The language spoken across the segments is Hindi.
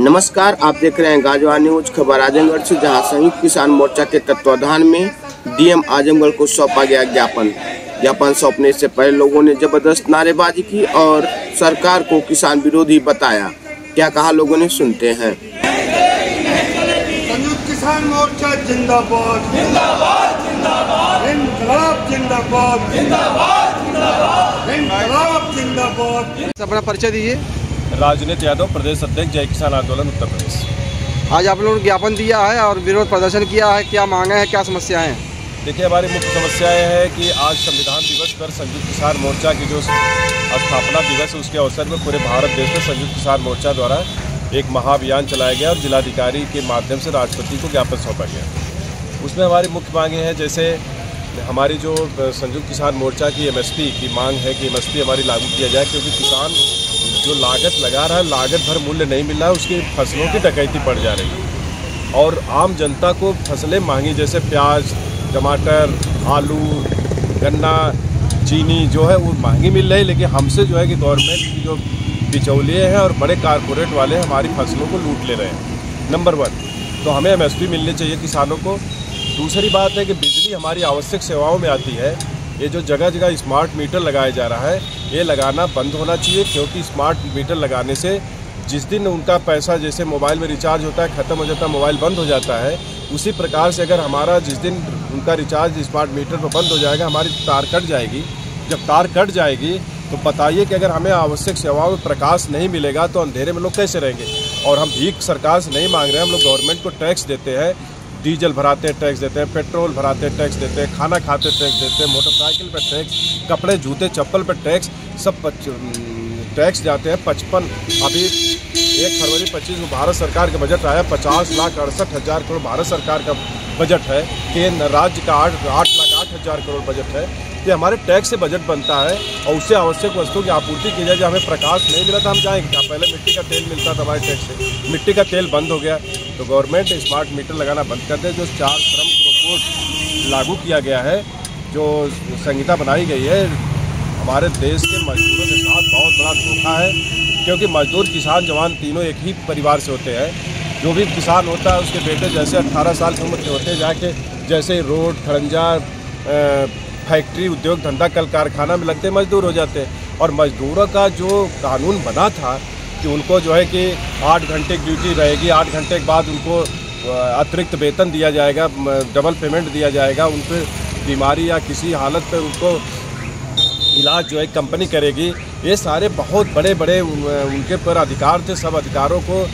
नमस्कार, आप देख रहे हैं गाजवा न्यूज। खबर आजमगढ़ से, जहां संयुक्त किसान मोर्चा के तत्वाधान में डीएम आजमगढ़ को सौंपा गया ज्ञापन सौंपने से पहले लोगों ने जबरदस्त नारेबाजी की और सरकार को किसान विरोधी बताया। क्या कहा लोगों ने, सुनते हैं। संयुक्त किसान मोर्चा जिंदाबाद, जिंदाबाद, जिंदाबाद, इनकलाब जिंदाबाद, जिंदाबाद, जिंदाबाद, इनकलाब जिंदाबाद। अपना परिचय दीजिए। राजनीत यादव, प्रदेश अध्यक्ष जय किसान आंदोलन उत्तर प्रदेश। आज आप लोगों ने ज्ञापन दिया है और विरोध प्रदर्शन किया है, क्या मांगे हैं, क्या समस्याएं हैं? देखिए, हमारी मुख्य समस्याएं है कि आज संविधान दिवस पर संयुक्त किसान मोर्चा की जो स्थापना दिवस है उसके अवसर पर पूरे भारत देश में संयुक्त किसान मोर्चा द्वारा एक महाअभियान चलाया गया और जिलाधिकारी के माध्यम से राष्ट्रपति को ज्ञापन सौंपा गया। उसमें हमारी मुख्य मांगे हैं, जैसे हमारी जो संयुक्त किसान मोर्चा की एमएसपी की मांग है कि एमएसपी हमारी लागू किया जाए, क्योंकि किसान जो लागत लगा रहा है लागत भर मूल्य नहीं मिल रहा है, उसकी फसलों की डकैती बढ़ जा रही है और आम जनता को फसलें महंगी जैसे प्याज, टमाटर, आलू, गन्ना, चीनी जो है वो महंगी मिल रही है, लेकिन हमसे जो है कि गवर्नमेंट की जो बिचौलिए हैं और बड़े कारपोरेट वाले हमारी फसलों को लूट ले रहे हैं। नंबर 1 तो हमें एमएसपी मिलनी चाहिए किसानों को। दूसरी बात है कि बिजली हमारी आवश्यक सेवाओं में आती है। ये जो जगह जगह स्मार्ट मीटर लगाया जा रहा है, ये लगाना बंद होना चाहिए, क्योंकि स्मार्ट मीटर लगाने से जिस दिन उनका पैसा जैसे मोबाइल में रिचार्ज होता है ख़त्म हो जाता है, मोबाइल बंद हो जाता है, उसी प्रकार से अगर हमारा जिस दिन उनका रिचार्ज स्मार्ट मीटर पर बंद हो जाएगा, हमारी तार कट जाएगी। जब तार कट जाएगी तो बताइए कि अगर हमें आवश्यक सेवाओं में प्रकाश नहीं मिलेगा तो अंधेरे में लोग कैसे रहेंगे। और हम भीख सरकार से नहीं मांग रहे हैं, हम लोग गवर्नमेंट को टैक्स देते हैं, डीजल भराते हैं टैक्स देते हैं, पेट्रोल भराते हैं टैक्स देते हैं, खाना खाते टैक्स देते हैं, मोटरसाइकिल पर टैक्स, कपड़े जूते चप्पल पर टैक्स, सब टैक्स जाते हैं 55। अभी 1 फरवरी 25 को भारत सरकार का बजट आया, 50,68,000 करोड़ भारत सरकार का बजट है, केंद्र राज्य का 8,08,000 करोड़ बजट है। ये हमारे टैक्स से बजट बनता है और उससे आवश्यक वस्तुओं की आपूर्ति की जाए। जब हमें प्रकाश नहीं मिला था हम जाएंगे क्या? पहले मिट्टी का तेल मिलता था हमारे टैक्स से, मिट्टी का तेल बंद हो गया तो गवर्नमेंट स्मार्ट मीटर लगाना बंद कर दे। जो 4 श्रम कोड लागू किया गया है, जो संहिता बनाई गई है, हमारे देश के मजदूरों के साथ बहुत बड़ा धोखा है, क्योंकि मजदूर, किसान, जवान तीनों एक ही परिवार से होते हैं। जो भी किसान होता है उसके बेटे जैसे 18 साल की उम्र के होते हैं, जाके जैसे रोड, खड़ंजा, फैक्ट्री, उद्योग धंधा, कल कारखाना में लगते मजदूर हो जाते हैं। और मजदूरों का जो कानून बना था कि उनको जो है कि 8 घंटे की ड्यूटी रहेगी, 8 घंटे के बाद उनको अतिरिक्त वेतन दिया जाएगा, डबल पेमेंट दिया जाएगा, उन पर बीमारी या किसी हालत पर उनको इलाज जो है कंपनी करेगी, ये सारे बहुत बड़े बड़े उनके पर अधिकार थे। सब अधिकारों को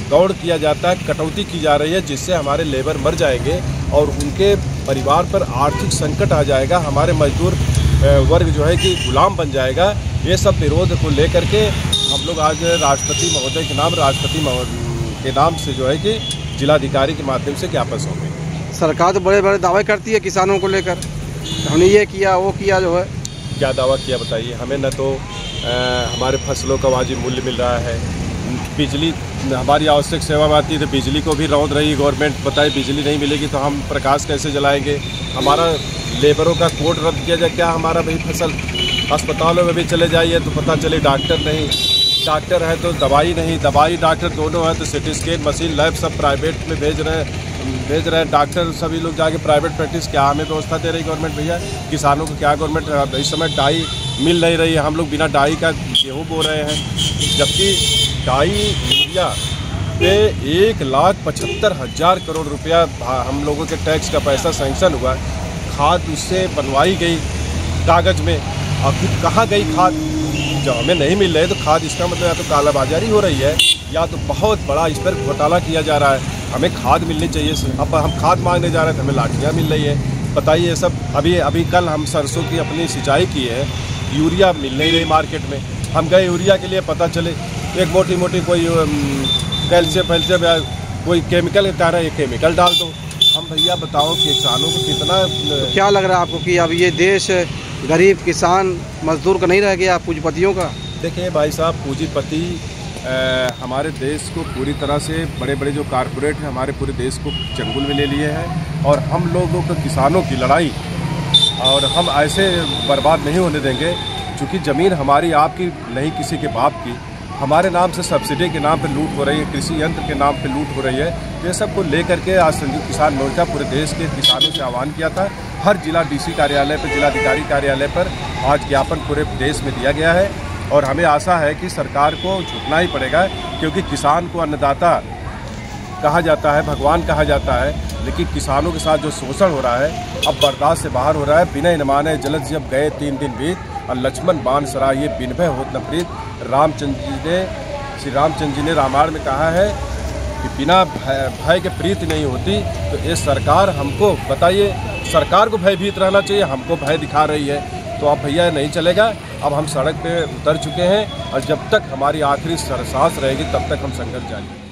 गौड़ किया जाता है, कटौती की जा रही है, जिससे हमारे लेबर मर जाएंगे और उनके परिवार पर आर्थिक संकट आ जाएगा, हमारे मजदूर वर्ग जो है कि गुलाम बन जाएगा। ये सब विरोध को लेकर के हम लोग आज राष्ट्रपति महोदय के नाम, राष्ट्रपति के नाम से जो है कि जिलाधिकारी के माध्यम से ज्ञापन सौंपे। सरकार तो बड़े बड़े दावे करती है किसानों को लेकर, हमने ये किया वो किया, जो है क्या दावा किया बताइए? हमें न तो हमारे फसलों का वाजिब मूल्य मिल रहा है, बिजली हमारी आवश्यक सेवा में आती है तो बिजली को भी रौंद रही है गवर्नमेंट। बताए बिजली नहीं मिलेगी तो हम प्रकाश कैसे जलाएंगे? हमारा लेबरों का कोड रद्द किया जाए क्या? हमारा भाई फसल अस्पतालों में भी चले जाइए तो पता चले डॉक्टर नहीं, डॉक्टर है तो दवाई नहीं, दवाई डॉक्टर दोनों है तो सिटी स्कैन मशीन लैब सब प्राइवेट में भेज रहे हैं डॉक्टर, सभी लोग जाके प्राइवेट प्रैक्टिस। क्या हमें व्यवस्था दे रही गवर्नमेंट भैया? किसानों को क्या गवर्नमेंट इस समय डाई मिल नहीं रही है, हम लोग बिना डाई का गेहूँ बो रहे हैं, जबकि डाई यूरिया पे 1,75,000 करोड़ रुपया हम लोगों के टैक्स का पैसा सैंक्शन हुआ। खाद उससे बनवाई गई कागज़ में, और फिर कहाँ गई खाद? जब हमें नहीं मिल रही है तो खाद, इसका मतलब या तो कालाबाजारी हो रही है या तो बहुत बड़ा इस पर घोटाला किया जा रहा है। हमें खाद मिलनी चाहिए, अब हम खाद मांगने जा रहे हैं तो हमें लाठियाँ मिल रही है। बताइए, ये सब अभी कल हम सरसों की अपनी सिंचाई की है, यूरिया मिल नहीं रही मार्केट में। हम गए यूरिया के लिए, पता चले एक मोटी कोई कैल्शियम या कोई केमिकल कह रहा है, ये केमिकल डाल दो। हम भैया बताओ कि किसानों को कितना तो क्या लग रहा है आपको कि अब ये देश गरीब किसान मजदूर का नहीं रह गया, पूंजीपतियों का? देखिए भाई साहब, पूंजीपति हमारे देश को पूरी तरह से, बड़े बड़े जो कारपोरेट हैं हमारे पूरे देश को चंगुल में ले लिए हैं और हम लोगों को किसानों की लड़ाई और हम ऐसे बर्बाद नहीं होने देंगे। क्योंकि ज़मीन हमारी आपकी नहीं, किसी के बाप की, हमारे नाम से सब्सिडी के नाम पे लूट हो रही है, कृषि यंत्र के नाम पे लूट हो रही है। ये सब को लेकर के आज संयुक्त किसान मोर्चा पूरे देश के किसानों से आह्वान किया था। हर जिला डीसी कार्यालय पर, जिलाधिकारी कार्यालय पर आज ज्ञापन पूरे देश में दिया गया है और हमें आशा है कि सरकार को झुकना ही पड़ेगा, क्योंकि किसान को अन्नदाता कहा जाता है, भगवान कहा जाता है, लेकिन किसानों के साथ जो शोषण हो रहा है अब बर्दाश्त से बाहर हो रहा है। बिना इनमाने जलद जब गए 3 दिन बीत और लक्ष्मण बाण सराय ये बिन भय होत न प्रीत। श्री रामचंद्र जी ने रामायण में कहा है कि बिना भय के प्रीति नहीं होती। तो ये सरकार हमको बताइए, सरकार को भयभीत रहना चाहिए, हमको भय दिखा रही है। तो अब भैया नहीं चलेगा, अब हम सड़क पे उतर चुके हैं और जब तक हमारी आखिरी सांस रहेगी तब तक हम संघर्ष जारी